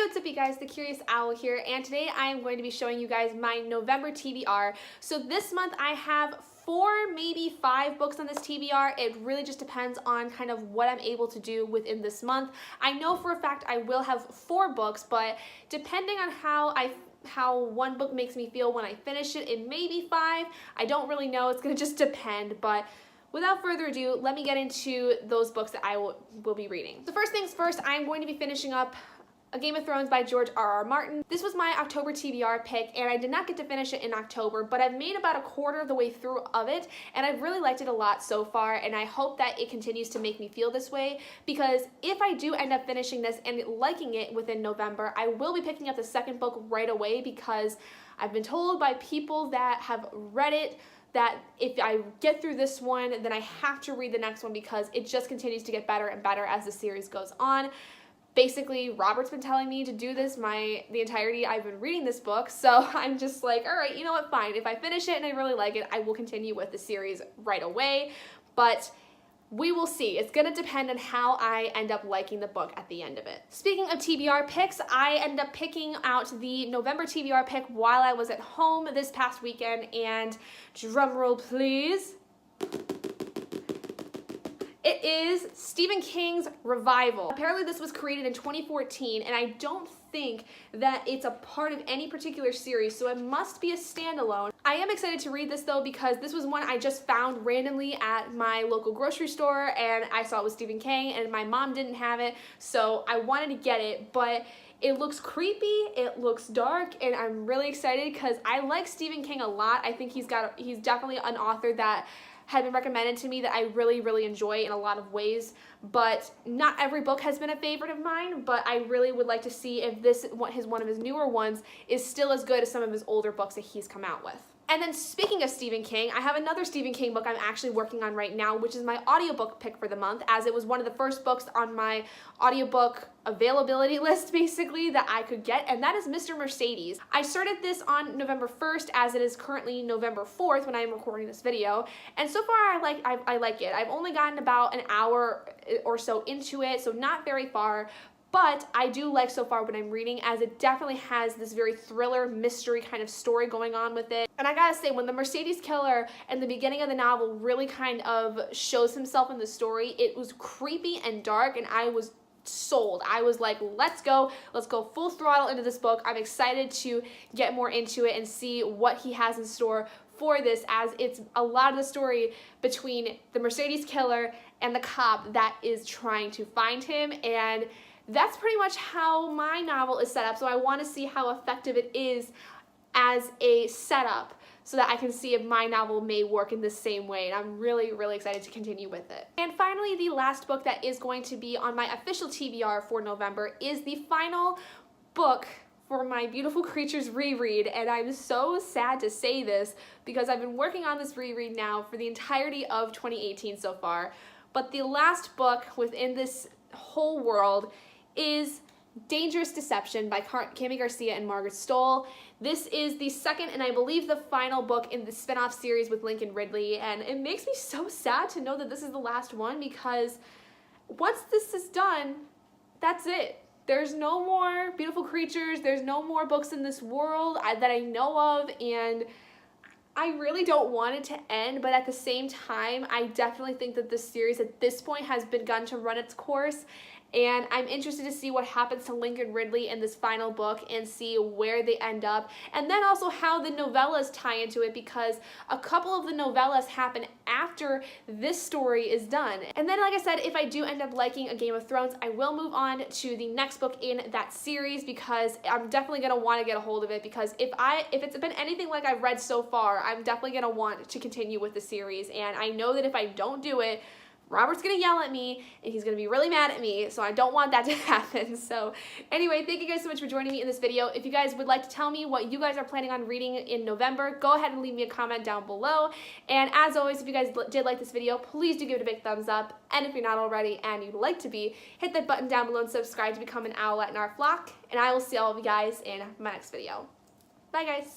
what's up you guys, the Curious Owl here, and today I am going to be showing you guys my November TBR. So this month I have 4, maybe 5 books on this TBR. It really just depends on kind of what I'm able to do within this month. I know for a fact I will have 4 books, but depending on how one book makes me feel when I finish it, it may be 5. I don't really know, it's gonna just depend, but without further ado, let me get into those books that I will be reading. So first things first, I'm going to be finishing up A Game of Thrones by George R.R. Martin. This was my October TBR pick, and I did not get to finish it in October, but I've made about a quarter of the way through of it, and I've really liked it a lot so far, and I hope that it continues to make me feel this way, because if I do end up finishing this and liking it within November, I will be picking up the second book right away, because I've been told by people that have read it that if I get through this one, then I have to read the next one because it just continues to get better and better as the series goes on. Basically, Robert's been telling me to do this the entirety I've been reading this book, so I'm just like, all right, you know what, fine. If I finish it and I really like it, I will continue with the series right away, but we will see. It's gonna depend on how I end up liking the book at the end of it. Speaking of TBR picks, I ended up picking out the November TBR pick while I was at home this past weekend, and drumroll please, it is Stephen King's Revival. Apparently this was created in 2014, and I don't think that it's a part of any particular series, so it must be a standalone. I am excited to read this though, because this was one I just found randomly at my local grocery store, and I saw it was Stephen King, and my mom didn't have it, so I wanted to get it, but it looks creepy, it looks dark, and I'm really excited because I like Stephen King a lot. I think he's definitely an author that had been recommended to me that I really, really enjoy in a lot of ways, but not every book has been a favorite of mine, but I really would like to see if one of his newer ones is still as good as some of his older books that he's come out with. And then speaking of Stephen King, I have another Stephen King book I'm actually working on right now, which is my audiobook pick for the month, as it was one of the first books on my audiobook availability list, basically, that I could get, and that is Mr. Mercedes. I started this on November 1st, as it is currently November 4th when I am recording this video, and so far I like it. I've only gotten about an hour or so into it, so not very far, but I do like so far what I'm reading, as it definitely has this very thriller mystery kind of story going on with it. And I gotta say, when the Mercedes killer in the beginning of the novel really kind of shows himself in the story, it was creepy and dark, and I was sold. I was like, let's go full throttle into this book. I'm excited to get more into it and see what he has in store for this, as it's a lot of the story between the Mercedes killer and the cop that is trying to find him, and that's pretty much how my novel is set up, so I want to see how effective it is as a setup so that I can see if my novel may work in the same way, and I'm really, really excited to continue with it. And finally, the last book that is going to be on my official TBR for November is the final book for my Beautiful Creatures reread, and I'm so sad to say this because I've been working on this reread now for the entirety of 2018 so far, but the last book within this whole world is Dangerous Deception by Cami Garcia and Margaret Stohl. This is the second and I believe the final book in the spin-off series with Lincoln Ridley, and it makes me so sad to know that this is the last one, because once this is done, that's it. There's no more Beautiful Creatures, there's no more books in this world that I know of, and I really don't want it to end, but at the same time, I definitely think that this series at this point has begun to run its course, and I'm interested to see what happens to Lincoln Ridley in this final book and see where they end up, and then also how the novellas tie into it, because a couple of the novellas happen after this story is done. And then, like I said, if I do end up liking A Game of Thrones, I will move on to the next book in that series, because I'm definitely going to want to get a hold of it, because if it's been anything like I've read so far, I'm definitely going to want to continue with the series, and I know that if I don't do it, Robert's gonna yell at me and he's gonna be really mad at me, so I don't want that to happen. So anyway, thank you guys so much for joining me in this video. If you guys would like to tell me what you guys are planning on reading in November, go ahead and leave me a comment down below. And as always, if you guys did like this video, please do give it a big thumbs up. And if you're not already and you'd like to be, hit that button down below and subscribe to become an owlet in our flock. And I will see all of you guys in my next video. Bye guys.